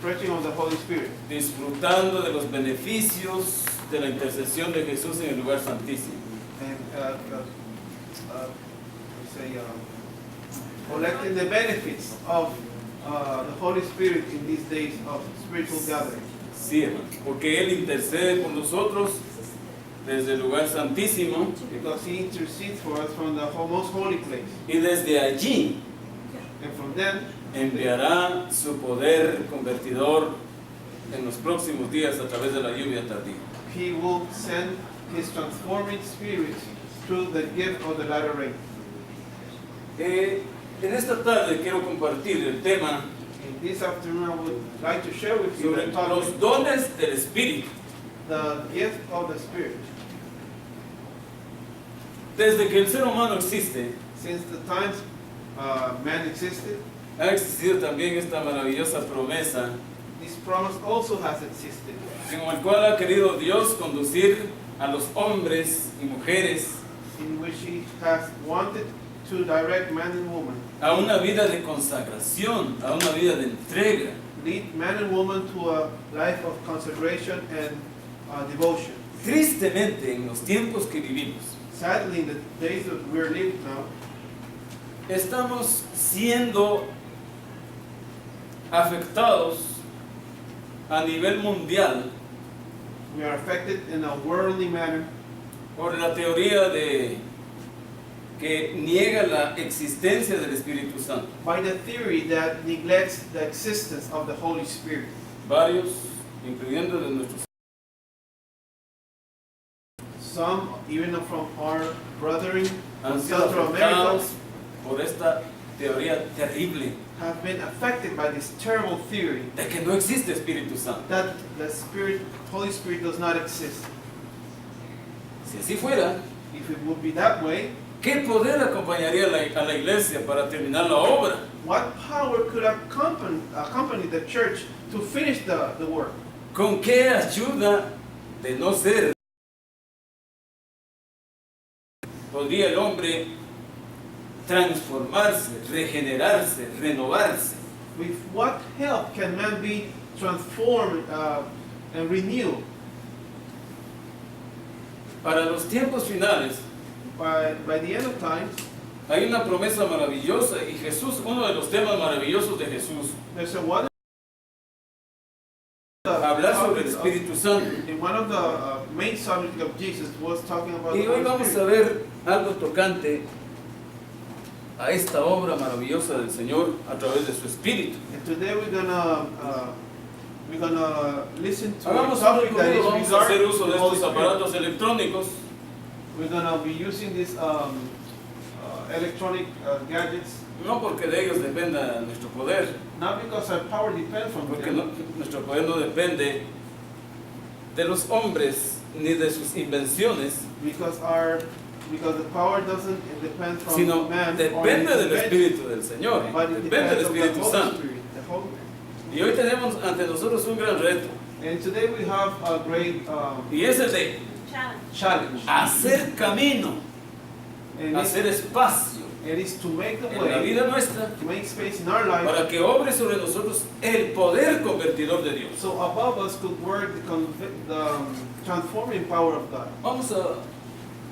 expression of the Holy Spirit, disfrutando de los beneficios de la intercesión de Jesús en el lugar santísimo. and collecting the benefits of the Holy Spirit in these days of spiritual gathering. Sí, hermano, porque Él intercede por nosotros desde el lugar santísimo Because He intercedes for us from the most holy place. y desde allí And from them, enviará su poder convertidor en los próximos días a través de la lluvia tardía. He will send His transforming Spirit through the gift of the latter rain. En esta tarde quiero compartir el tema And this afternoon, I would like to share with you sobre the topic, los dones del Espíritu. the gift of the Spirit. Desde que el ser humano existe, Since the times man existed, ha existido también esta maravillosa promesa this promise also has existed, en el cual ha querido Dios conducir a los hombres y mujeres in which He has wanted to direct man and woman, a una vida de consagración, a una vida de entrega. lead man and woman to a life of consecration and devotion. Tristemente, en los tiempos que vivimos, Sadly, in the days that we're living now, estamos siendo afectados a nivel mundial we are affected in a worldly manner por la teoría de que niega la existencia del Espíritu Santo. by the theory that neglects the existence of the Holy Spirit. Varios, incluyendo de nuestros, Some, even from our brethren han in sido Central America, afectados por esta teoría terrible have been affected by this terrible theory de que no existe Espíritu Santo. that the Spirit, Holy Spirit does not exist. Si así fuera, If it would be that way, ¿qué poder acompañaría a la iglesia para terminar la obra? what power could accompany the church to finish the work? ¿Con qué ayuda de no ser podría el hombre transformarse, regenerarse, renovarse? With what help can man be transformed and renewed? Para los tiempos finales By the end of times, hay una promesa maravillosa y Jesús, uno de los temas maravillosos de Jesús, there's a one hablar sobre el Espíritu Santo. in one of the main subjects of Jesus was talking about Y the hoy Holy vamos a Spirit. ver algo tocante a esta obra maravillosa del Señor a través de su Espíritu. And today we're gonna listen to a Hagamos un topic that is recorrido, vamos a hacer regarding uso de the Holy estos Spirit. aparatos electrónicos We're gonna be using these electronic gadgets, no porque de ellos dependa nuestro poder, not because our power depends on porque them, nuestro poder no depende de los hombres ni de sus invenciones, because the power doesn't depend from sino man or depende his del invention, Espíritu del Señor, but it depende del depends on the Espíritu Holy Santo. Spirit. Y hoy tenemos ante nosotros un gran reto, And today we have a great y es el de challenge. hacer camino, And hacer espacio it is to make the en la way, vida nuestra to make space in our life, para que obre sobre nosotros el poder convertidor de Dios. so above us could work the transforming power of God. Vamos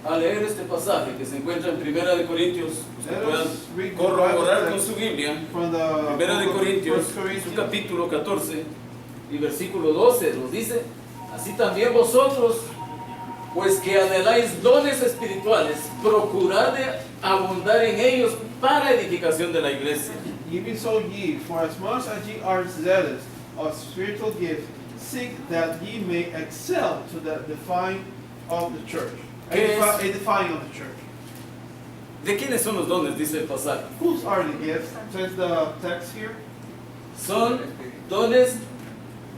a leer este pasaje que se encuentra en Primera de Corintios, usted Let pueda us read the corroborar Bible con text su Biblia. from the Primera de book of Corintios, 1 su Corinthians. capítulo 14 y versículo 12 nos dice: así también vosotros, pues que anheláis dones espirituales, procurad de abundar en ellos para edificación de la iglesia. Even so ye, for as much as ye are zealous of spiritual gifts, seek that ye may excel to the edifying of the church. ¿Qué es? Edifying of the church. ¿De quiénes son los dones? Dice el pasaje. Whose are the gifts? Says the text here. Son dones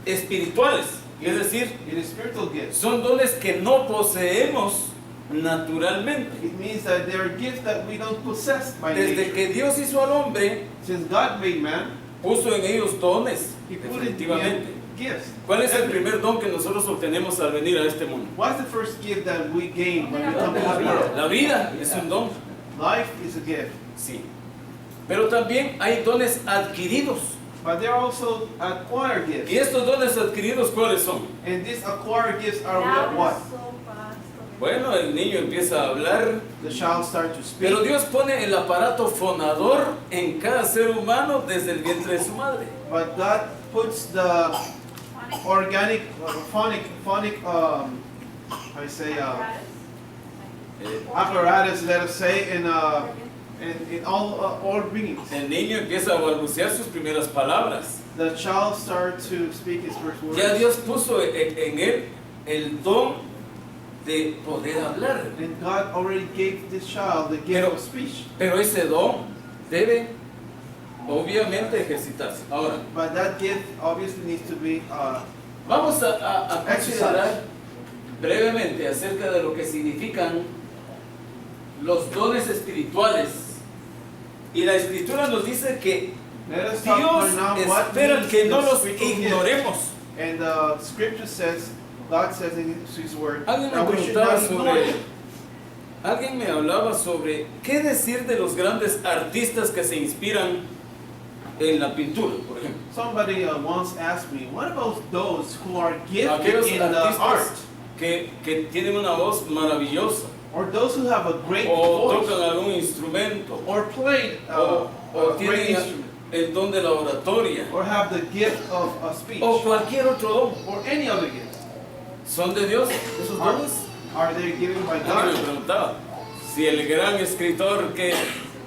espirituales, es decir, It is spiritual gifts. son dones que no poseemos naturalmente. It means that they are gifts that we don't possess by Desde nature. que Dios hizo al hombre, Since God made man, puso en ellos dones, He put in definitivamente. gifts. ¿Cuál es el primer don que nosotros obtenemos al venir a este mundo? What's the first gift that we gain when we come to La this vida. world? La vida es un don, Life is a gift. sí. Pero también hay dones adquiridos. But there are also acquired gifts. ¿Y estos dones adquiridos cuáles son? And these acquired gifts are what? Bueno, el niño empieza a hablar, The child starts to speak. pero Dios pone el aparato fonador en cada ser humano desde el vientre de su madre. But God puts the organic, phonic, I say, apparatus, let us say, in all beings. El niño empieza a balbucear sus primeras palabras. The child starts to speak his first words. Ya Dios puso en él el don de poder hablar. And God already gave this child the gift of speech. Pero ese don debe obviamente ejercitarse. Ahora, But that gift obviously needs to be vamos a considerar brevemente acerca de lo que significan los dones espirituales. Y la Escritura nos dice que let us talk Dios about now what espera means que no the los spiritual gift. ignoremos. And the scripture says, God says in His word, Alguien me that we should preguntaba not ignore sobre, it. alguien me hablaba sobre qué decir de los grandes artistas que se inspiran en la pintura, por ejemplo. Somebody once asked me, what about those who are gifted Aquellos in the art? artistas que tienen una voz maravillosa, Or those who have a great o voice? tocan algún instrumento, Or played o a great tienen instrument? el don de la oratoria, Or have the gift of speech? o cualquier otro don. Or any other gift? ¿Son de Dios esos Are, dones? are they given by Alguien me God? preguntaba si el gran escritor que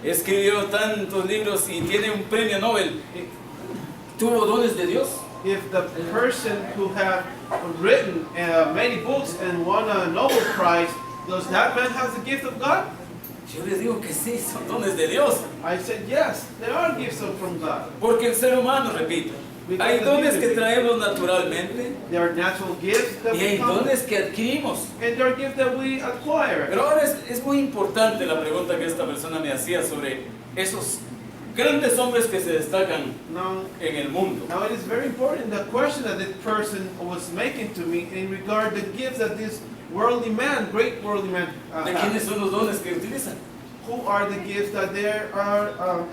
escribió tantos libros y tiene un premio Nobel tuvo dones de Dios. If the person who have written many books and won a Nobel Prize, does that man have the gift of God? Yo les digo que sí, son dones de Dios. I said, yes, there are gifts from God. Porque el ser humano, repito, hay dones que traemos naturalmente There are natural gifts that y we hay come, dones que adquirimos. and there are gifts that we acquire. Pero ahora es muy importante la pregunta que esta persona me hacía sobre esos grandes hombres que se destacan Now, en el mundo. now it is very important, the question that this person was making to me in regard to the gifts that this worldly man, great worldly man, ¿De has. quiénes son los dones que utilizan? Who are the gifts that they are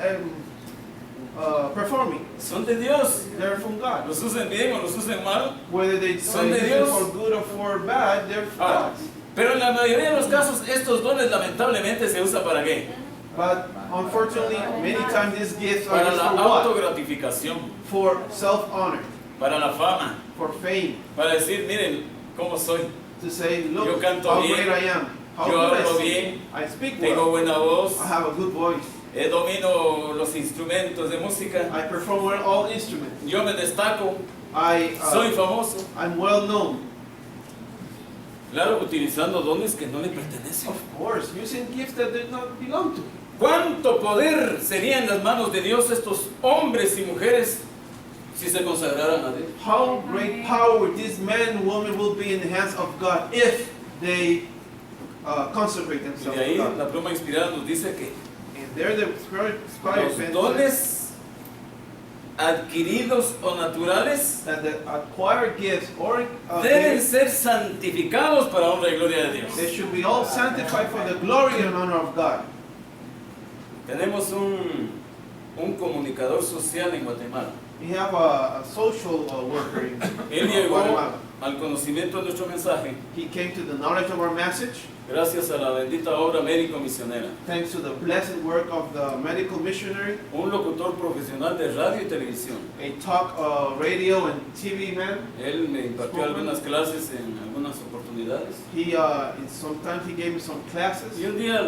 performing? Son de Dios. They're from God. Los usen bien o los usen mal. Whether they Son de use it Dios. for good or for bad, they're from Ah, God. pero en la mayoría de los casos estos dones lamentablemente se usan para qué? But unfortunately, many times these gifts are Para used la for what? autogratificación, For self-honor, para la fama, for fame, para decir, miren cómo soy, to say, Yo look canto how bien, great I am, how yo good I hablo sing, bien, I speak tengo well, buena voz, I have a good voice, domino los instrumentos de música, I perform well all instruments, yo me destaco, I, soy famoso. I'm well known. Claro, utilizando dones que no le pertenecen. Of course, using gifts that do not belong to me. ¿Cuánto poder sería en las manos de Dios estos hombres y mujeres si se consagraran a Dios? How great power this man and woman will be in the hands of God if they consecrate Y themselves de ahí to God. la pluma inspirada nos dice que And they're the inspired los fans dones adquiridos o naturales that the acquired gifts or deben gifts, ser santificados para honra y gloria de Dios. they should be all sanctified for the glory and honor of God. Tenemos un comunicador social en Guatemala. We have a social worker in Él llegó Guatemala. al conocimiento de nuestro mensaje He came to the knowledge of our message gracias a la bendita obra médico-misionera. thanks to the blessed work of the medical missionary, Un locutor profesional de radio y televisión. a talk radio and TV man. Él me impartió algunas clases en algunas oportunidades. He sometimes he gave me some classes. Y un día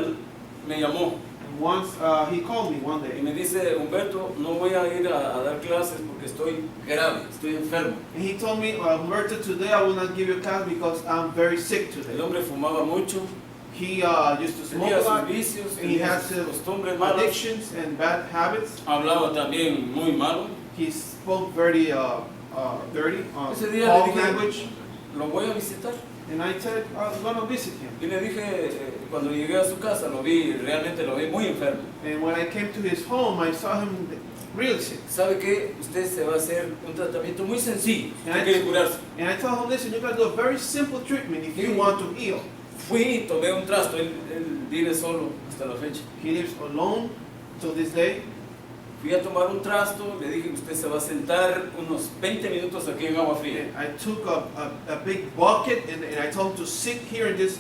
me llamó And once he called me one y day me dice, Humberto, no voy a ir a dar clases porque estoy grave, estoy enfermo. and he told me, Humberto, today I will not give you a class because I'm very sick El today. hombre fumaba mucho, He used to smoke tenía a sus lot. vicios, And he tenía has sus costumbres malas, addictions and bad habits. hablaba también muy malo. He spoke very dirty, Ese día foul le dije, language. lo voy a visitar. And I said, I'm going to visit him. Y le dije, cuando llegué a su casa, realmente lo vi muy enfermo. And when I came to his home, I saw him real sick. ¿Sabe qué? Usted se va a hacer un tratamiento muy sencillo. Usted And quiere curarse. I told him, listen, you're going to do a very simple treatment if you want to heal. Fui, tomé un trasto, él vive solo hasta la fecha. He lives alone till this day. Fui a tomar un trasto, le dije que usted se va a sentar unos 20 minutos aquí en agua fría. I took a big bucket and I told him to sit here in this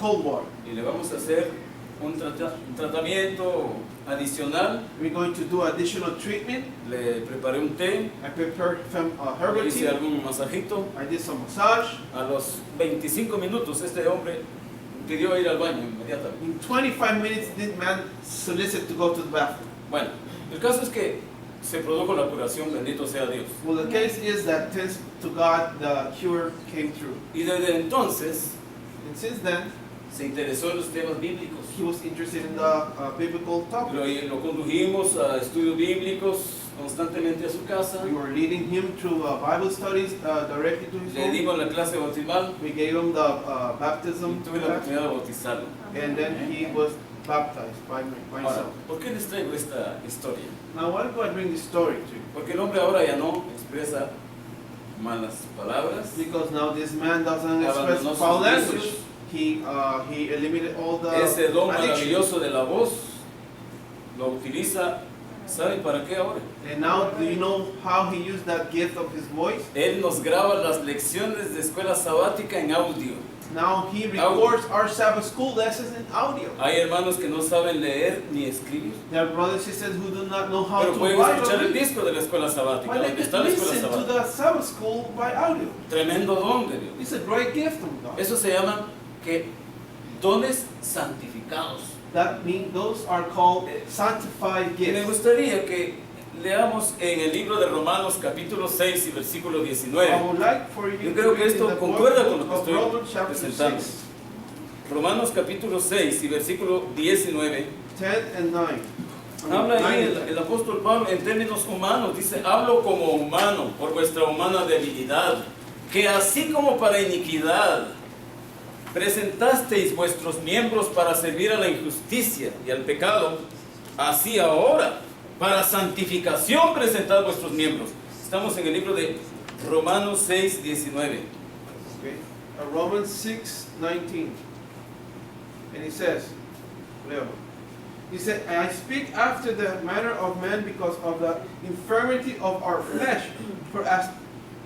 cold water. Y le vamos a hacer un tratamiento adicional. We're going to do additional treatment. Le preparé un té, I prepared some le herbal hice tea. algún masajito. I did some massage. A los 25 minutos este hombre pidió ir al baño inmediatamente. In 25 minutes, this man solicited to go to the bathroom. Bueno, el caso es que se produjo la curación, bendito sea Dios. Well, the case is that thanks to God, the cure came through. Y desde entonces And since then, se interesó en los temas bíblicos. he was interested in the biblical topic. Lo condujimos a estudios bíblicos constantemente a su casa. We were leading him through Bible studies directly to his Le home. dimos la clase bautismal We gave him the y baptism, tuve la oportunidad de bautizarlo. and then he was baptized by Ahora, myself. ¿por qué les traigo esta historia? Now, why do I bring this story to you? Porque el hombre ahora ya no expresa malas palabras, Because now this man doesn't Abandonó express sus foul language. vicios. He eliminated all the ese don addiction. maravilloso de la voz lo utiliza, ¿saben para qué ahora? And now, do you know how he used that gift of his voice? Él nos graba las lecciones de escuela sabática en audio. Now he records our Sabbath school lessons in audio. Hay hermanos que no saben leer ni escribir, There are brothers and sisters who do not know how pero to pueden write escuchar or el read. disco de la escuela sabática, Why they donde could está la escuela listen to sabática. the Sabbath school by audio. Tremendo don de Dios. It's a great gift from God. Eso se llama que dones santificados. That means those are called sanctified Y me gifts. gustaría que leamos en el libro de Romanos capítulo 6 y versículo I 19. would like for you Yo to creo que read esto in the concuerda con lo book que of estoy Romans chapter presentando. 6, Romanos capítulo 6 y versículo 19. 10 and 9. Habla ahí 9. el apóstol Pablo en términos humanos, dice, hablo como humano por vuestra humana debilidad, que así como para iniquidad presentasteis vuestros miembros para servir a la injusticia y al pecado, así ahora, para santificación presentad vuestros miembros. Estamos en el libro de Romanos 6, 19. Okay. Romans 6, 19. And he says, Leo, he said, I speak after the manner of men because of the infirmity of our flesh. For as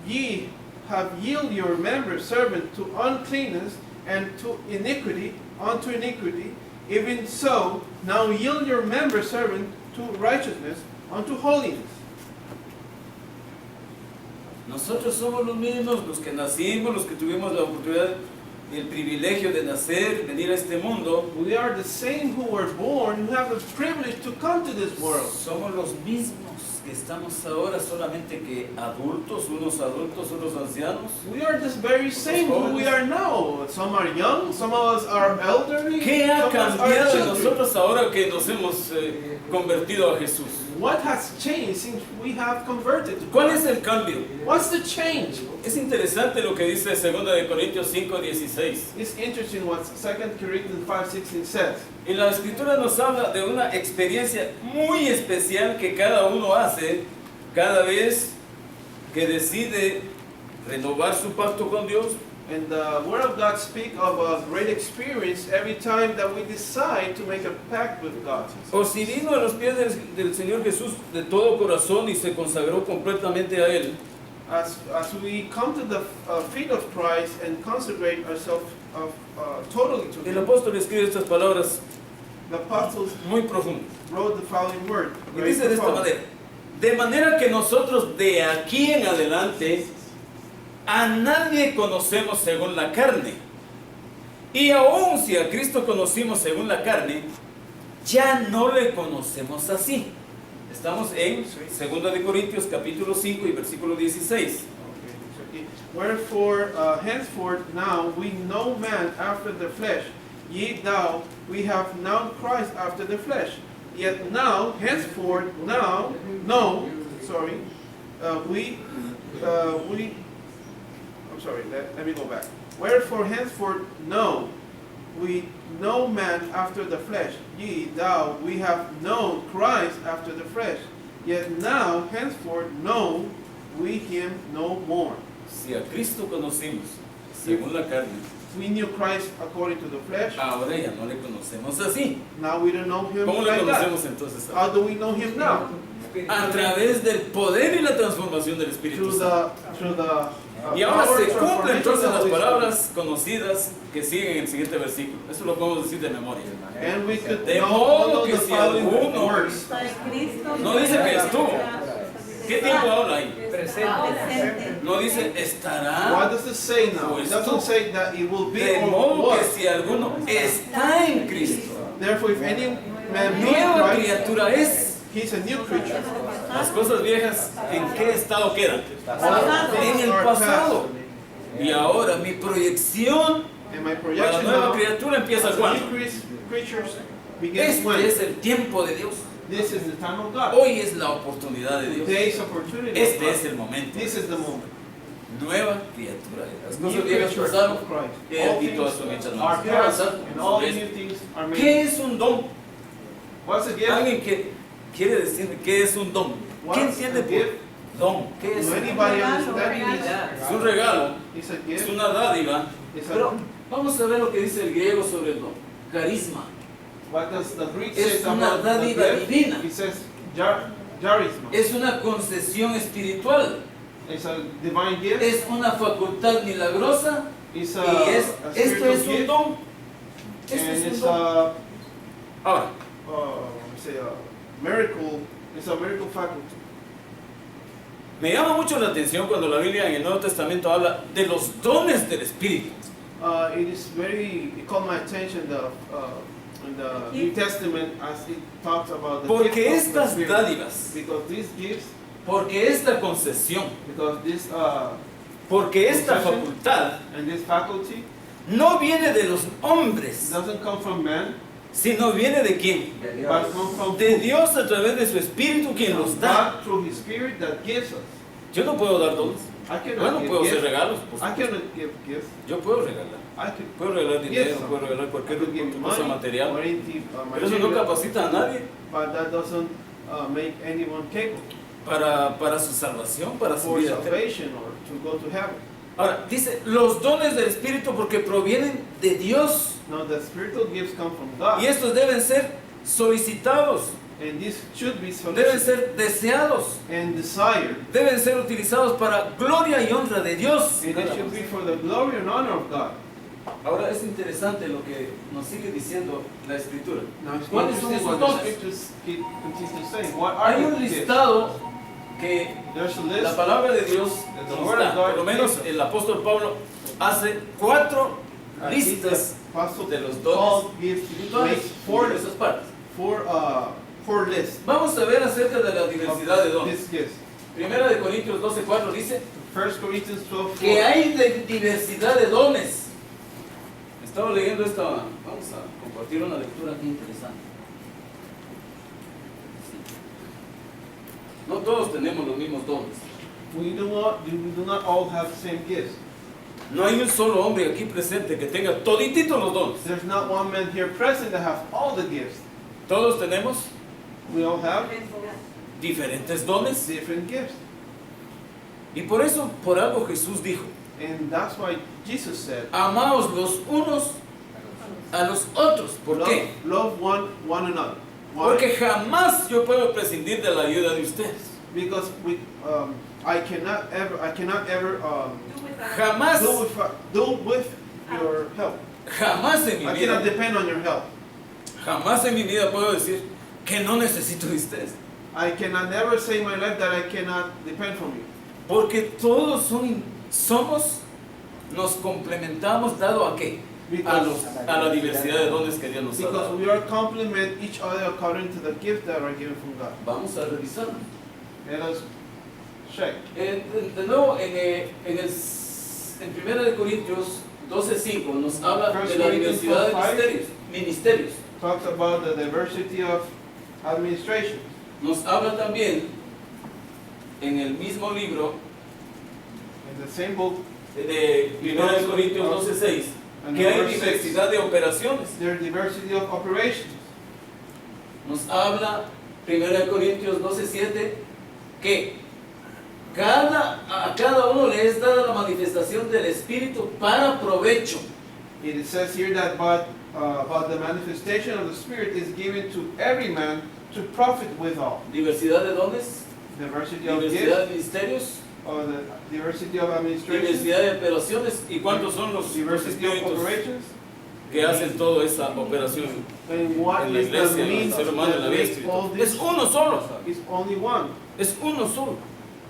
ye have yielded your members servant to uncleanness and to iniquity, unto iniquity, even so now yield your members servant to righteousness, unto holiness. Nosotros somos los mismos, los que nacimos, los que tuvimos la oportunidad y el privilegio de nacer, venir a este mundo. We are the same who were born, who have the privilege to come to this world. Somos los mismos que estamos ahora, solamente que adultos, unos ancianos. We are this very same who we are now. Some are young, some of us are elderly, ¿Qué ha some of us are cambiado en children. nosotros ahora que nos hemos convertido a Jesús? What has changed since we have converted to ¿Cuál Christ? es el cambio? What's the change? Es interesante lo que dice 2 de Corintios 5:16. It's interesting what 2 Corinthians 5:16 says. Y la escritura nos habla de una experiencia muy especial que cada uno hace cada vez que decide renovar su pacto con Dios. And the Word of God speaks of a great experience every time that we decide to make a pact with God. O si vino a los pies del Señor Jesús de todo corazón y se consagró completamente a Él. As we come to the feet of Christ and consecrate ourselves totally to El Him, apóstol escribe estas palabras the apostles muy profundas. wrote the following word. Y very dice de esta profound. manera: de manera que nosotros de aquí en adelante a nadie conocemos según la carne. Y aun si a Cristo conocimos según la carne, ya no le conocemos así. Estamos en 2 de Corintios capítulo 5 y versículo 16. Okay. Wherefore, henceforth now we know man after the flesh. Ye now, we have known Christ after the flesh. Yet now, henceforth, now, no, sorry, I'm sorry, let me go back. Wherefore, henceforth, no, we know man after the flesh. Ye thou, we have known Christ after the flesh. Yet now, henceforth, know we him no more. Si a Cristo conocimos según la carne, we knew Christ according to the flesh. Ahora ya no le conocemos así. Now we don't know him ¿Cómo le like that. conocemos entonces How ahora? do we know him now? A través del poder y la transformación del Espíritu Through Santo. the Y ahora power se and cumplen entonces transformation las of the Holy palabras conocidas que siguen en el siguiente versículo. Eso lo podemos decir de memoria. Spirit. And we could De know modo que the si following alguno- words. No dice que estuvo. ¿Qué tiempo habla ahí? Presente. No dice estará. What does it say now? It doesn't say that it will be De or modo que was. si alguno está en Cristo, Therefore, if any man be in nueva Christ, criatura es. he's a new creature. Las cosas viejas, ¿en qué estado quedan? All En things el are pasado. past. Y ahora mi proyección And my para la projection nueva now, criatura empieza as a cuando. new creatures begins Este when? es el tiempo de Dios. This is the time of God. Hoy es la oportunidad de Dios. Today's opportunity of Este es God. el momento. This is the moment. Nueva criatura. Las New cosas viejas creature pasaron. of Christ. He All aquí things todas son hechas are nuevas. past, and all Sobre new esto. things are made. ¿Qué es un don? What's a gift? Alguien que quiere decirme qué es un don. ¿Qué What's entiende a por gift? don? ¿Qué es? Do anybody understand? Es un regalo, It's a es gift. una dádiva. It's Pero a, vamos a ver lo que dice el griego sobre el don. Carisma. what does the Greek Es say una about the dádiva gift? divina. It says charisma. Es una concesión espiritual. It's a divine gift. Es una facultad milagrosa. It's Y a esto spiritual es un gift. don. Esto And es it's un don. Ahora, say a miracle. It's a miracle faculty. me llama mucho la atención cuando la Biblia en el Nuevo Testamento habla de los dones del Espíritu. It caught my attention in the New Testament as it talks about the Porque gift of the estas Spirit. dádivas, Because these gifts, porque esta concesión, because this porque esta Concession. facultad and this faculty no viene de los hombres, doesn't come from man, sino viene de quién? but come from De Dios a través de su Espíritu quien los da. God through His Spirit that gives us. Yo no puedo dar dones. I cannot Bueno, give puedo hacer gifts. regalos. por I supuesto. cannot give gifts. Yo puedo regalar. I could Puedo regalar dinero, Yes, puedo regalar I cualquier could give cosa money material. or anything Pero eso no material, capacita a nadie but that doesn't make anyone capable para su salvación, para su for vida eterna. salvation or to go to heaven. Ahora, dice, los dones del Espíritu porque provienen de Dios. Now the spiritual gifts come from God, Y estos deben ser solicitados, and this should be deben solicited ser deseados, and desired, deben ser utilizados para gloria y honra de Dios. and it should be for the glory and honor of God. Ahora es interesante lo que nos sigue diciendo la Escritura. Now it's ¿Cuáles son interesting esos what the dones? scriptures continue to say. What are Hay the un gifts? listado que There's a la list. palabra de Dios The nos word da. of God Por lo menos gives us. el apóstol Pablo hace 4 Aquí listas the apostle de los Paul dones gives espirituales makes por esas partes. four lists Vamos a ver acerca de la diversidad de of dones. these gifts. Primera de Corintios 12:4 dice 1 Corinthians 12:4. que hay diversidad de dones. Estaba leyendo esta, vamos a compartir una lectura aquí interesante. No todos tenemos los mismos dones. We do not all have the same gifts. No hay un solo hombre aquí presente que tenga todititos los dones. There's not one man here present that has all the gifts. Todos tenemos We all have diferentes dones. different gifts. Y por eso, por algo Jesús dijo, And that's why Jesus said, amaos los unos a los otros. ¿Por qué? love one another. Why? Porque jamás yo puedo prescindir de la ayuda de ustedes. Because I cannot ever Jamás, do with your help. jamás en mi I vida, cannot depend on your help. jamás en mi vida puedo decir que no necesito de ustedes. I cannot never say in my life that I cannot depend from you. Porque todos somos, nos complementamos dado a qué? A la diversidad de dones que Dios nos ha Because dado. we are complement each other according to the gift that are given from God. Vamos a revisarlo. Let us check. De nuevo, en 1 de Corintios 12:5 nos habla de la diversidad de ministerios. Talks about the diversity of administration. Nos habla también en el mismo libro In the same book, de 1 de Corintios 12:6 and que hay verse 6, diversidad de operaciones. there's diversity of operations. Nos habla 1 de Corintios 12:7 que a cada uno le es dada la manifestación del Espíritu para provecho. It says here that but the manifestation of the Spirit is given to every man to profit withal. Diversidad de dones, Diversity of diversidad gifts, de ministerios, or the diversity of administration, diversidad de operaciones. ¿Y cuántos son los diversity of espíritus operations, que hacen toda esa operación and what en la is the iglesia, en el means ser humano, en la that vida makes all espiritual? this? Es uno solo, It's only one, es uno solo,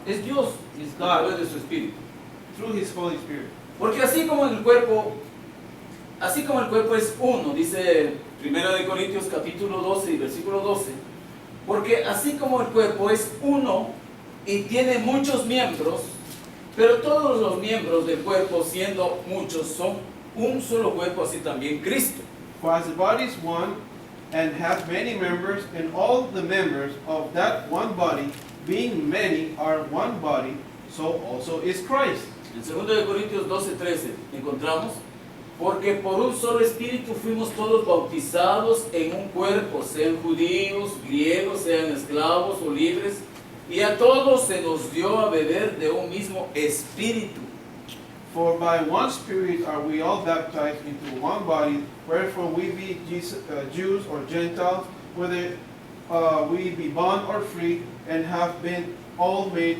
es Dios It's a God. través de su espíritu. through His Holy Spirit. Porque así como el cuerpo es uno, dice 1 de Corintios capítulo 12 y versículo 12, porque así como el cuerpo es uno y tiene muchos miembros, pero todos los miembros del cuerpo, siendo muchos, son un solo cuerpo, así también Cristo. For as the body is one, and hath many members, and all the members of that one body, being many, are one body, so also is Christ. En 2 de Corintios 12:13 encontramos, porque por un solo espíritu fuimos todos bautizados en un cuerpo, sean judíos, griegos, sean esclavos o libres, y a todos se nos dio a beber de un mismo espíritu. For by one Spirit are we all baptized into one body, wherefore we be Jews or Gentiles, whether we be bond or free, and have been all made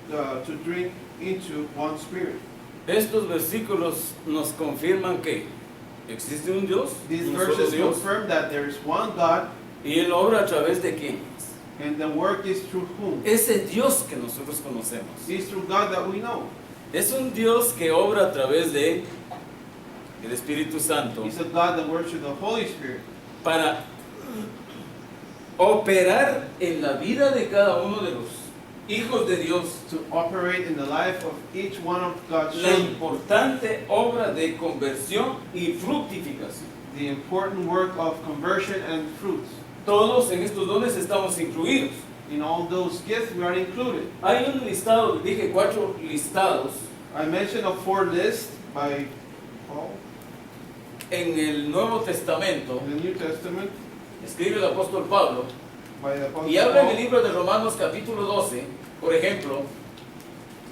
to drink into one Spirit. Estos versículos nos confirman que existe un Dios, These un solo verses Dios, confirm that there is one God, y Él obra a través de quién. and the work is through whom? Ese Dios que nosotros conocemos. It's through God that we know. Es un Dios que obra a través de el Espíritu Santo It's a God that works through the Holy Spirit para operar en la vida de cada uno de los hijos de Dios to operate in the life of each one of God's la children. importante obra de conversión y fructificación. The important work of conversion and fruits. Todos en estos dones estamos incluidos. In all those gifts, we are included. Hay un listado, dije 4 listados I mentioned a 4 list by Paul en el Nuevo Testamento, in the New Testament, escribe el apóstol Pablo, by the Apostle y habla en el Paul, libro de Romanos capítulo 12, por ejemplo,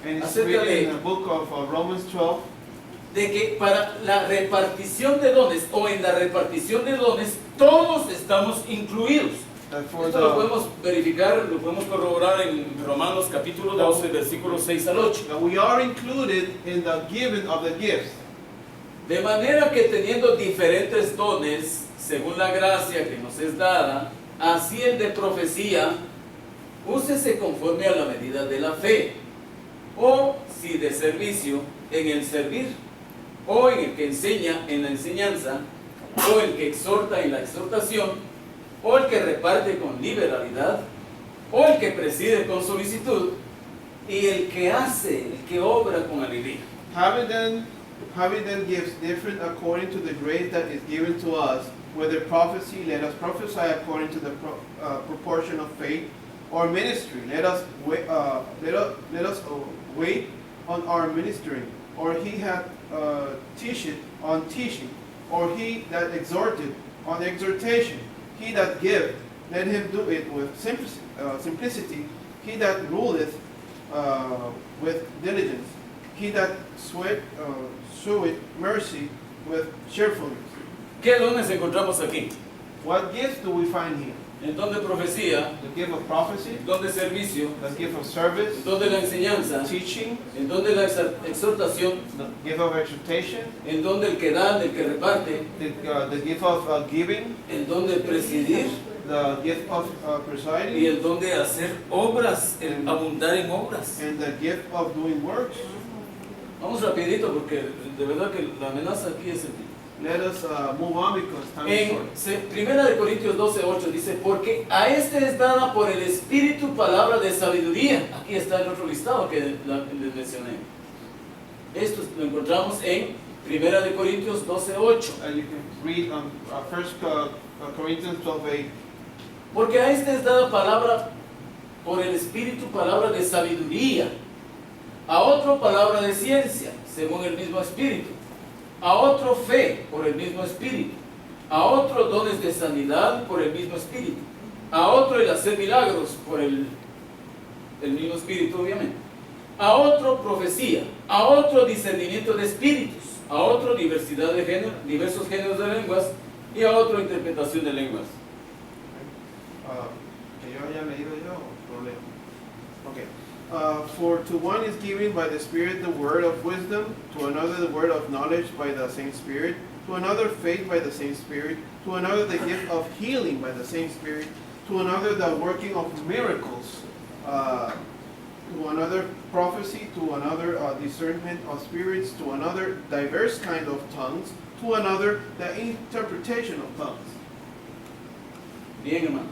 and it's acerca written de- in the book of Romans 12, de que para la repartición de dones o en la repartición de dones todos estamos incluidos. that for Esto lo the, podemos verificar, lo podemos corroborar en Romanos capítulo 12, versículos 6 al 8. that we are included in the giving of the gifts. De manera que teniendo diferentes dones, según la gracia que nos es dada, así el de profecía, úsese conforme a la medida de la fe, o si de servicio, en el servir, o en el que enseña en la enseñanza, o el que exhorta en la exhortación, o el que reparte con liberalidad, o el que preside con solicitud, y el que hace, el que obra con alegría. Having then gifts different according to the grace that is given to us, whether prophecy, let us prophesy according to the proportion of faith, or ministry, let us wait on our ministering, or he that teacheth on teaching, or he that exhorteth on exhortation, he that giveth, let him do it with simplicity, he that ruleth with diligence, he that showeth mercy with cheerfulness. ¿Qué dones encontramos aquí? What gifts do we find here? El don de profecía, The gift of prophecy, el don de servicio, the gift of service, el don de la enseñanza, teaching, el don de la exhortación, the gift of exhortation, el don del que da, del que reparte, the gift of giving, el don de presidir the gift of y presiding, el don de hacer obras, el abundar en obras. and the gift of doing works. Vamos rapidito porque de verdad que la amenaza aquí es el Let us move on because time is En short. 1 de Corintios 12:8 dice, porque a este es dada por el Espíritu palabra de sabiduría. Aquí está el otro listado que les mencioné. Esto lo encontramos en 1 de Corintios 12:8. You can read on 1 Corinthians 12:8. Porque a este es dada palabra por el Espíritu palabra de sabiduría. A otro palabra de ciencia, según el mismo Espíritu. A otro fe por el mismo Espíritu, a otro dones de sanidad por el mismo Espíritu, a otro el hacer milagros por el mismo Espíritu, obviamente, a otro profecía, a otro discernimiento de espíritus, a otro diversidad de género, diversos géneros de lenguas, y a otro interpretación de lenguas. Que yo haya leído yo, lo leo. Okay. For to one is given by the Spirit the word of wisdom, to another the word of knowledge by the same Spirit, to another faith by the same Spirit, to another the gift of healing by the same Spirit, to another the working of miracles, to another prophecy, to another discernment of spirits, to another diverse kind of tongues, to another the interpretation of tongues. Bien, hermanos.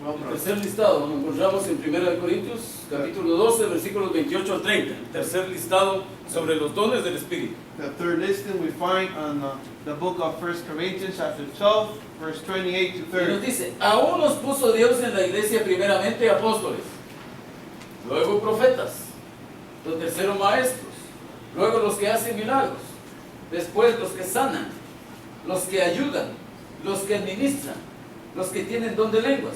Well, El brothers. tercer listado lo encontramos en 1 Corintios, capítulo 12, versículos 28 al 30. El tercer listado sobre los dones del Espíritu. The third listing we find on the book of 1 Corinthians chapter 12, verse 28 to Y nos 30. dice, aún nos puso Dios en la iglesia primeramente apóstoles, luego profetas, los terceros maestros, luego los que hacen milagros, después los que sanan, los que ayudan, los que administran, los que tienen don de lenguas.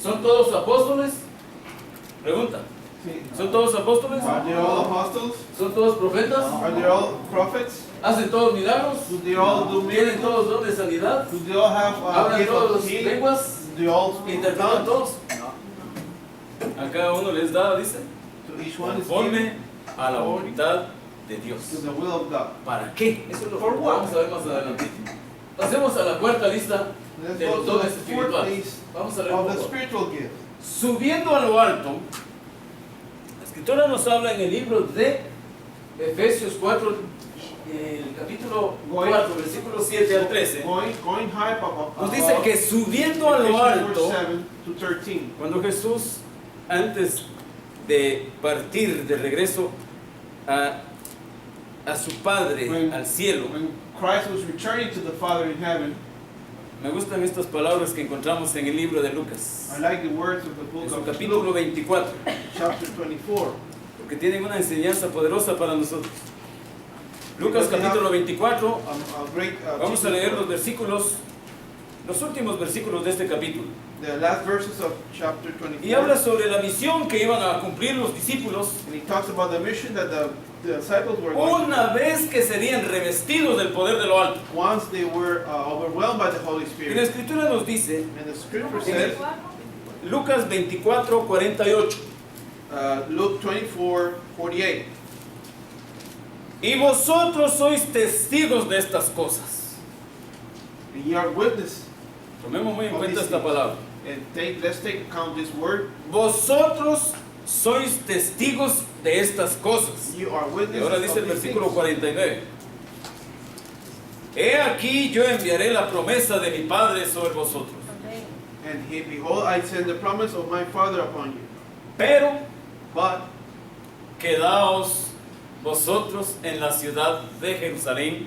¿Son todos apóstoles? Pregunta. ¿Son todos apóstoles? Are they all apostles? ¿Son todos profetas? Are they all prophets? ¿Hacen todos milagros? Do they all do ¿Tienen miracles? todos don de sanidad? Do they all have ¿Hablan gift todos of las healing? lenguas? Do they all speak ¿Interpretan tongues? todos? A cada uno les da, dice, To each one is conforme given a la voluntad de to Dios. the will of God. ¿Para qué? Eso es lo que For what? vamos a ver más adelante. Pasemos a la cuarta lista Let's de go los to dones the fourth espirituales. list Vamos a leer un of the poco. spiritual gifts. Subiendo a lo alto, la escritura nos habla en el libro de Efesios 4, el capítulo 4, versículos 7 al 13. Going high Nos dice que subiendo a lo alto, 7 to 13. cuando Jesús, antes de partir de regreso a su Padre, al cielo, When Christ was returning to the Father in heaven, me gustan estas palabras que encontramos en el libro de Lucas, I like the words of the en book su of capítulo Luke, 24, chapter 24. porque tienen una enseñanza poderosa para nosotros. Lucas capítulo 24, A great, vamos a leer los versículos, los últimos versículos de este capítulo. the last verses of chapter Y habla 24. sobre la misión que iban a cumplir los discípulos And he talks about the mission that the disciples were going una vez que serían revestidos del poder de lo alto. once they were overwhelmed by the Holy Y la Spirit. escritura nos dice, And the scripture says, Lucas 24, 48, Luke 24, 48. y vosotros sois testigos de estas cosas. And ye are witness. Tomemos muy en cuenta esta palabra. And let's take account this word. Vosotros sois testigos de estas cosas. You are Y witnesses ahora dice el of these versículo things. 49. He aquí yo enviaré la promesa de mi Padre sobre vosotros. And he, behold, I send the promise of my Father upon you. Pero But quedaos vosotros en la ciudad de Jerusalén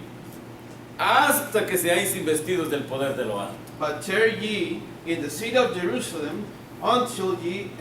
hasta que seáis investidos del poder de lo alto. But tarry ye in the city of Jerusalem until ye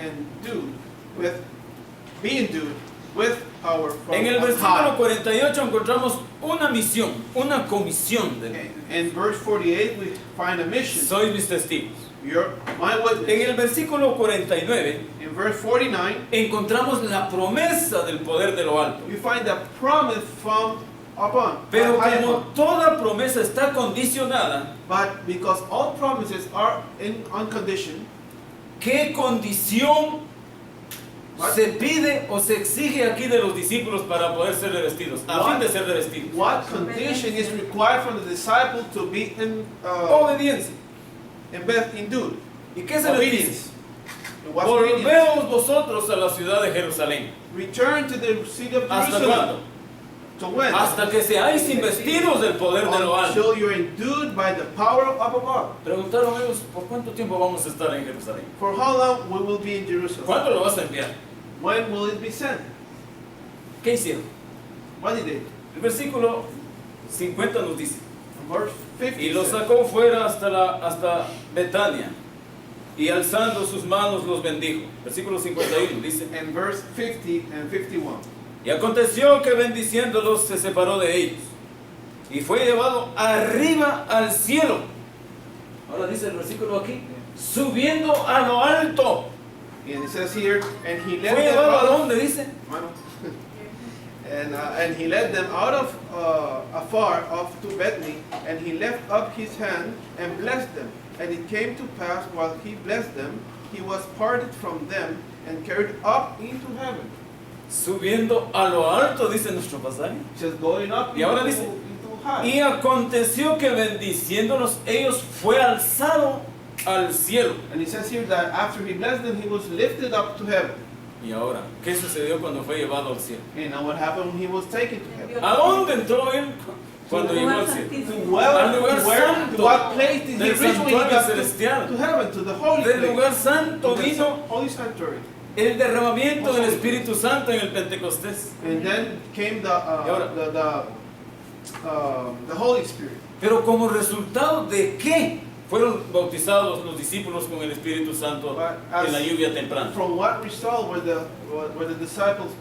be endued with power from En el on versículo high. 48 encontramos una misión, una comisión de In verse 48 we find a mission. sois mis testigos. You're my En witness. el versículo 49 In verse 49 encontramos la promesa del poder de lo alto. you find the promise from upon. Pero high como upon. toda promesa está condicionada, But because all promises are on condition, ¿qué condición What? se pide o se exige aquí de los discípulos para poder ser revestidos? A What? fin de ser revestidos. what condition is required from the disciple to be Obediencia. endued? ¿Y qué se les dice? Obedience. And what's obedience? Volveos vosotros a la ciudad de Jerusalén. Return to the city of ¿Hasta Jerusalem. cuándo? To when? Hasta que seáis investidos del poder de lo alto. Until you're endued by the power of up above. Preguntaron ellos, ¿por cuánto tiempo vamos a estar en Jerusalén? For how long we will be in Jerusalem? ¿Cuándo lo vas a enviar? When will it be sent? ¿Qué hicieron? What did it? El versículo 50 nos dice, Verse 50 y los says, sacó fuera hasta Betania, y alzando sus manos los bendijo. Versículo 51 dice, and verse 50 and 51. y aconteció que bendiciéndolos se separó de ellos, y fue llevado arriba al cielo. Ahora dice el versículo aquí, subiendo a lo alto. And it says here, and he led ¿Fue them llevado a out. dónde dice? Bueno. And he led them out of afar off to Bethany, and he left up his hand and blessed them. And it came to pass, while he blessed them, he was parted from them and carried up into heaven. Subiendo a lo alto, dice nuestro pasaje. Just going up Y ahora dice, into high. Y aconteció que bendiciéndolos ellos fue alzado al cielo. And it says here that after he blessed them, he was lifted up to heaven. Y ahora, ¿qué sucedió cuando fue llevado al cielo? And now what happened when he was taken to heaven? ¿A dónde entró él cuando llegó al cielo? Al lugar santo to what place did he del reach when he santuario got celestial. to heaven, to the holy Del place, lugar santo to the vino holy sanctuary. el derramamiento del Espíritu Santo en el Pentecostés. And then came Y ahora- the Holy Spirit. Pero como resultado de qué fueron bautizados los discípulos con el Espíritu Santo en la lluvia temprana. From what result were the disciples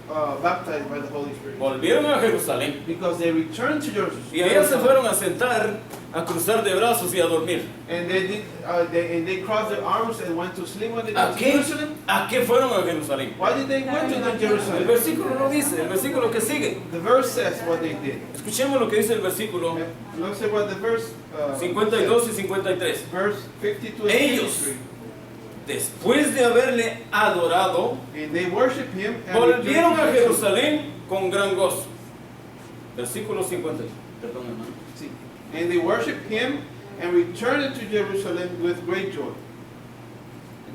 baptized by the Holy Spirit? Volvieron a Jerusalén Because they returned to Jerusalem. y allá se fueron a sentar, a cruzar de brazos y a dormir. And they crossed their arms and went to sleep when they ¿A got to qué? Jerusalem. ¿A qué fueron a Jerusalén? Why did they went to the El Jerusalem? versículo no dice, el versículo que sigue. The verse says what they did. Escuchemos lo que dice el versículo Let's say what the verse 52 y 53. verse 52 and Ellos, 53. después de haberle adorado, And they worship him and volvieron a returned to Jerusalén con gran gozo. Versículo 50. Perdón, hermano. Sí. And they worship him and returned to Jerusalem with great joy.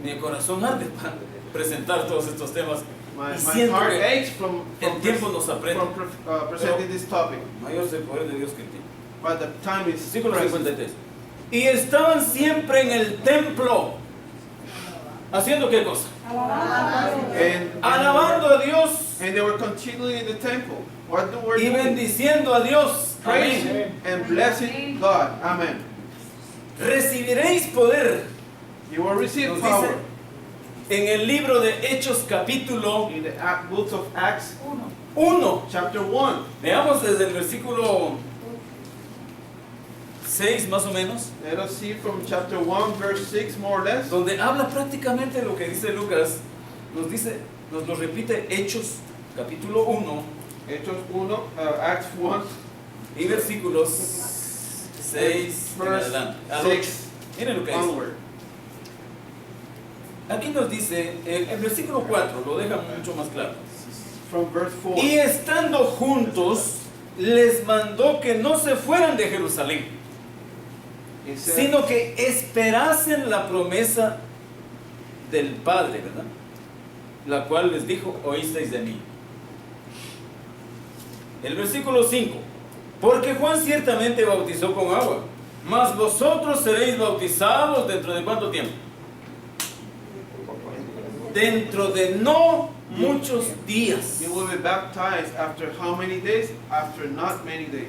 Mi corazón arde para presentar todos estos temas. My Y siento heart que aches from el tiempo nos apremia. presenting this topic. Mayor es el poder de Dios que el tiempo. But the time is Versículo present. 53. Y estaban siempre en el templo. ¿Haciendo qué cosa? Alabando a Dios And they were continually in the temple. What they were y doing? bendiciendo a Dios. Praising Amén. and blessing God. Amen. Recibiréis poder. You will receive Nos power. dice en el libro de Hechos capítulo In the books of Acts, 1. chapter 1. Veamos desde el versículo 6 más o menos, Let us see from chapter 1, verse 6, more or less. donde habla prácticamente lo que dice Lucas. Nos lo repite Hechos capítulo 1 Hechos 1, Acts 1, y versículos 6 en verse adelante. Al 8. 6 Miren lo que dice. onward. Aquí nos dice, el versículo 4 lo deja mucho más claro. From verse 4. Y estando juntos, les mandó que no se fueran de Jerusalén, It says, sino que esperasen la promesa del Padre, ¿verdad? La cual les dijo, oísteis de mí. El versículo 5. Porque Juan ciertamente bautizó con agua, mas vosotros seréis bautizados dentro de ¿cuánto tiempo? Dentro de no muchos días. You will be baptized after how many days? After not many days.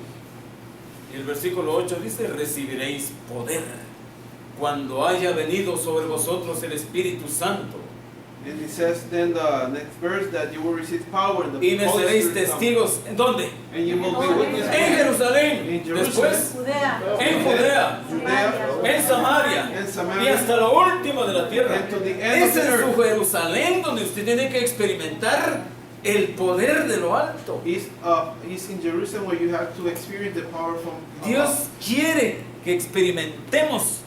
Y el versículo 8 dice, recibiréis poder cuando haya venido sobre vosotros el Espíritu Santo. And it says then the next verse that you will receive power in the Y me Holy seréis Spirit comes. testigos, ¿en dónde? And you will be witnesses En Jerusalén, In Jerusalem. después en Judea, Judea, en Samaria and y Samaria, hasta lo último de la tierra. and to the end of Es the en su earth. Jerusalén donde usted tiene que experimentar el poder de lo alto. Is in Jerusalem where you have to experience the power from above. Dios quiere que experimentemos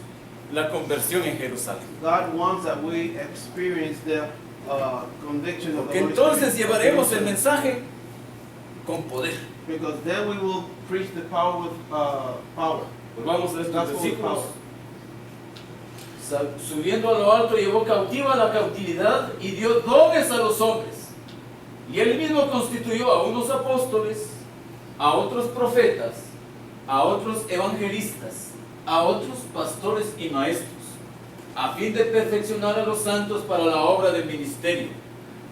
la conversión en Jerusalén. God wants that we experience the conviction of the Que Holy entonces Spirit. llevaremos el mensaje con poder. Because then we will preach the power with power. Vamos a estos Gospel with versículos. power. Subiendo a lo alto llevó cautiva la cautividad y dio dones a los hombres. Y él mismo constituyó a unos apóstoles, a otros profetas, a otros evangelistas, a otros pastores y maestros, a fin de perfeccionar a los santos para la obra del ministerio,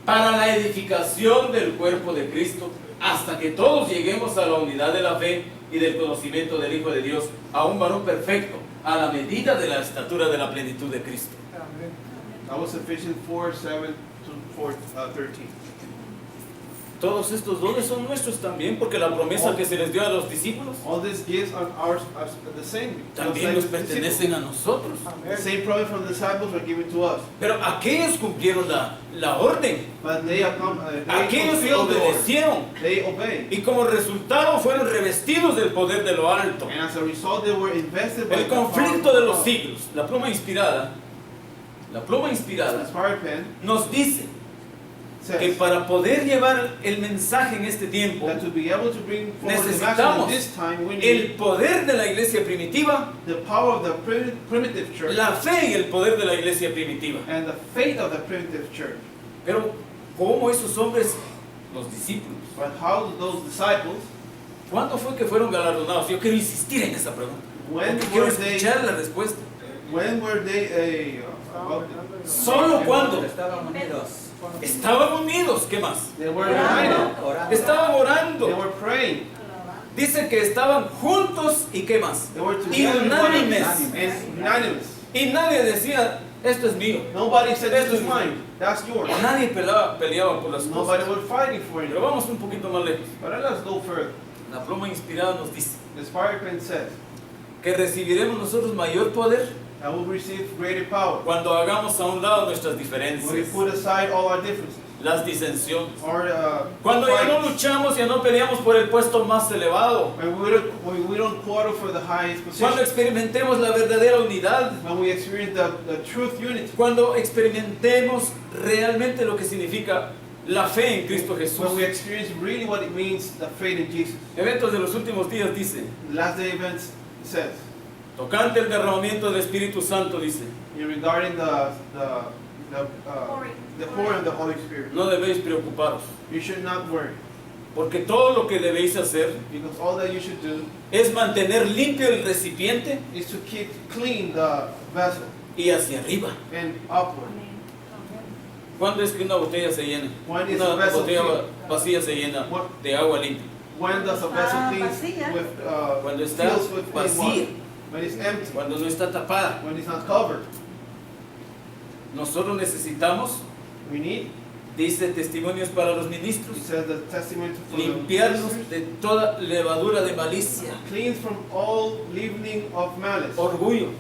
para la edificación del cuerpo de Cristo, hasta que todos lleguemos a la unidad de la fe y del conocimiento del Hijo de Dios, a un varón perfecto, a la medida de la estatura de la plenitud de Cristo. That was Ephesians 4:7 to 4:13. Todos estos dones son nuestros también, porque la promesa que se les dio a los discípulos All these gifts are ours, are the same. también nos pertenecen a nosotros. The same promise from the disciples are given to us. Pero aquellos cumplieron la orden, But they aquellos fulfilled the order. obedecieron, They obeyed. y como resultado fueron revestidos del poder de lo alto. And as a result, they were invested by El the power conflicto of de los God. siglos, la pluma inspirada The Inspired Pen nos dice que says para poder llevar el mensaje en este tiempo, that to be able to bring forward the message necesitamos at this time, we el need poder de la iglesia primitiva, the power of the primitive church la fe y el poder de la iglesia primitiva. and the faith of the primitive church. Pero, ¿cómo esos hombres, los discípulos, But how do those disciples, cuándo fue que fueron galardonados? Yo quiero insistir en esa pregunta, when porque quiero were they, escuchar la respuesta. when were they Solo cuando Estaban unidos. estaban unidos, ¿qué más? they were united, Orando. Estaban they orando. were praying, Dice que estaban juntos y ¿qué más? they were Y together unánimes. and unanimous. Y nadie decía, esto es mío. Nobody said this is mine, that's yours. Nadie peleaba por las Nobody cosas. was fighting for it. Pero vamos un poquito más lejos. But let us go further. La pluma inspirada nos dice The Inspired Pen says que recibiremos nosotros mayor poder that we'll receive greater power cuando hagamos a un lado nuestras when we diferencias, put aside all our differences. las disensiones. Or Cuando ya no fights. luchamos, ya no peleamos por el puesto más elevado. When we don't quarrel for the highest Cuando position. experimentemos la verdadera unidad. When we experience the truth unity. Cuando experimentemos realmente lo que significa la fe en Cristo Jesús. When we experience really what it means, the faith in Jesus. Eventos de los últimos días dice, The last day events says, tocante el derramamiento del Espíritu Santo, dice, regarding the pouring of the Holy Spirit, no debéis preocuparos, you should not worry, porque todo lo que debéis hacer because all that you should do es mantener limpio el recipiente is to keep clean the vessel y hacia arriba. and upward. ¿Cuándo es que una botella se llena? When is Una a vessel botella filled? vacía se llena What? de agua limpia. When does a vessel vacía. with Cuando está fills with clean vacía, water? When it's empty, cuando no está tapada. when it's not covered. Nosotros necesitamos, We need, dice Testimonios para los Ministros, it says the testimony for the limpiarnos ministers, de toda levadura de malicia, cleansed from all leavening of malice, orgullo,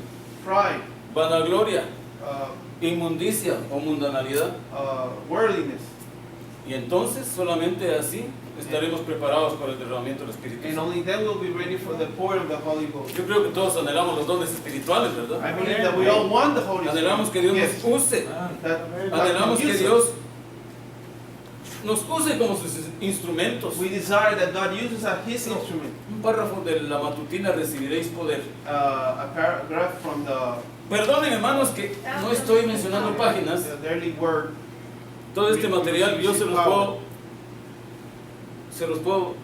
pride, vanagloria, uh, inmundicia o mundanalidad. worldliness. Y entonces solamente así estaremos preparados para el derramamiento del Espíritu And Santo. only then we'll be ready for the pouring of the Holy Ghost. Yo creo que todos anhelamos los dones espirituales, I ¿verdad? believe that we all want the Holy Spirit. Anhelamos que Dios Yes, nos use. that God Anhelamos can que use Dios us. nos use como sus instrumentos. We desire that God uses as His instrument. Un párrafo de la matutina recibiréis poder. A paragraph from the Perdonen, hermanos, que no estoy mencionando páginas. daily word. Todo este material yo se los puedo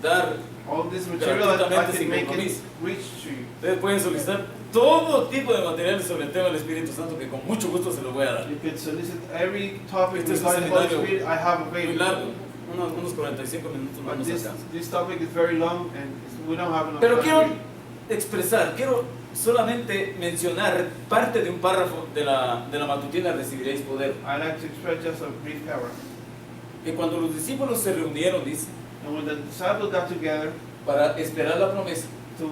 dar. All this material that I Gratuitamente, can sin make it compromiso. reach to you. Ustedes pueden solicitar todo tipo de materiales sobre el tema del Espíritu Santo que con mucho gusto se los voy a dar. You could solicit every topic Este es un regarding the Holy seminario Spirit I have Muy available. largo, unos 45 minutos no But nos this, alcanza. this topic is very long and we don't have enough Pero time. quiero to read. expresar, quiero solamente mencionar parte de un párrafo de la matutina recibiréis poder. I like to express just a brief paragraph. Que cuando los discípulos se reunieron, dice, And when the disciples got together para esperar la promesa, to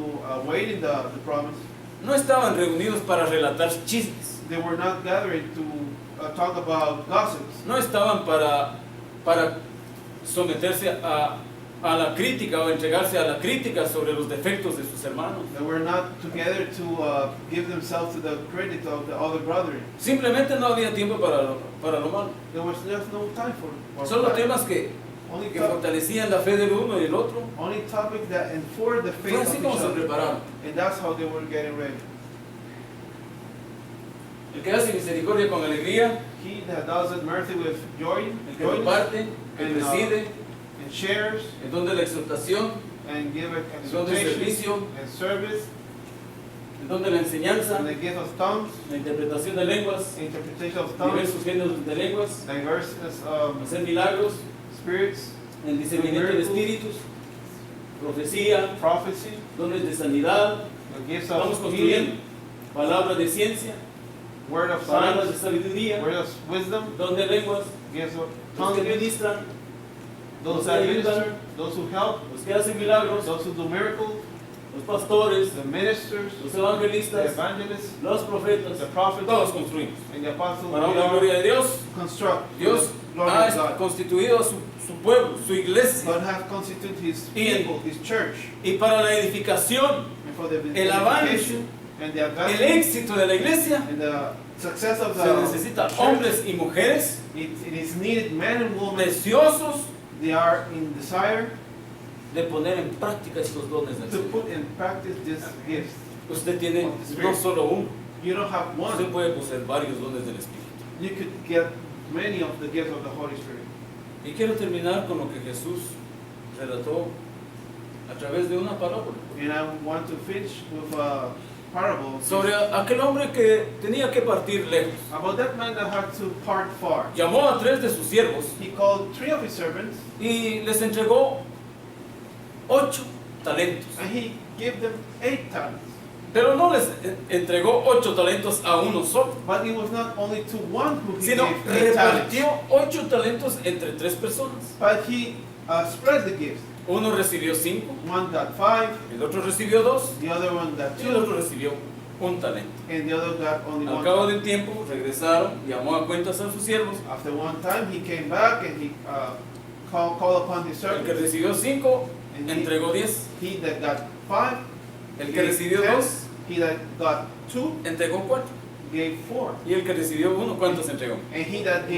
wait in the promise, no estaban reunidos para relatar chismes, they were not gathering to talk about gossips. no estaban para someterse a la crítica o entregarse a la crítica sobre los defectos de sus hermanos. They were not together to give themselves to the credit of the other brethren. Simplemente no había tiempo para lo malo. There was just no time for Solo that. temas que Only, fortalecían la fe del uno y del otro. only topic that enforced the Fue faith así of como each se other. prepararon. And that's how they were getting ready. El que hace misericordia con alegría, He that does it mercy with joy, el que joy comparte, el que preside, and shares el don de la exhortación, and give it el don del exhortation servicio, and service el don de la enseñanza, and the gift of tongues, la interpretación de lenguas, interpretation of tongues, diversos géneros de lenguas, diverse hacer milagros, spirits, el discernimiento de espíritus, profecía, prophecy, dones de sanidad, the gifts vamos of construyendo, healing, palabras de ciencia, word of palabras de science, sabiduría, word of wisdom, don de lenguas, gifts of los que tongues, ministran, those los que that ayudan, minister, those who help, los que hacen milagros, those who do miracles, los pastores, the ministers, los the evangelistas, evangelists, los profetas, the prophets, todos construimos. and the apostles. Para We la all gloria de Dios, construct. Dios Glory ha to God. constituido a su pueblo, su iglesia, God has constituted His Y en- people, His church, y para la edificación, and for the el avance, edification and the el advancement éxito de la iglesia, and the success of se the necesitan church. hombres y mujeres It is needed men and women. deseosos They are in desire de poner en práctica estos dones del to Señor. put in practice this gift. Usted tiene no solo uno, You don't have usted one. puede poseer varios dones del Espíritu. You could get many of the gifts of the Holy Spirit. Y quiero terminar con lo que Jesús relató a través de una parábola And I want to finish with a parable sobre aquel hombre que tenía que partir lejos. about that man that had to part far. Llamó a 3 de sus siervos He called 3 of his servants y les entregó 8 talentos. and he gave them 8 talents. Pero no les entregó 8 talentos a uno solo, But it was not only to one who he sino gave 8 talents, repartió 8 talentos entre 3 personas. but he spread the gifts. Uno recibió 5, One got 5, el otro recibió 2 the other one got y el otro 2, recibió un talento. and the other got only Al 1 cabo talent. del tiempo regresaron, llamó a cuentas a sus siervos. After one time, he came back and he called upon his El que servants. recibió 5 And entregó 10. he that got 5, El que recibió 2 he that got 2 entregó 4. gave 4. Y el que recibió 1, ¿cuántos entregó? And he that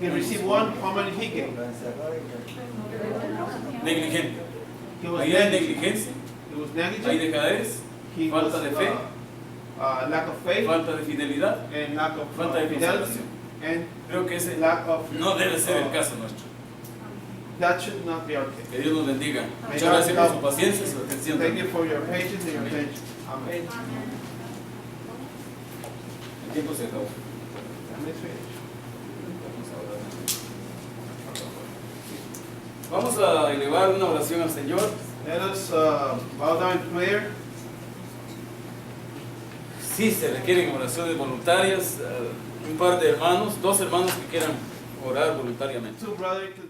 received 1, how many he gave? Negligente. He was Ahí hay negligent. negligencia, He was hay negligent. dejadez, He falta was de fe, lack of faith falta de fidelidad, and lack of falta de fidelity consideración. and Creo que ese lack of. no debe ser el caso nuestro. That should not be our case. Que Dios nos bendiga. May Muchas God gracias por su help. paciencia y su atención. Thank you for your patience and your attention. Amen. El tiempo se acabó. Let's finish. Vamos a elevar una oración al Señor. Let us bow down in prayer. Sí, se requieren oraciones voluntarias. Un par de hermanos, 2 hermanos que quieran orar voluntariamente. Two brothers could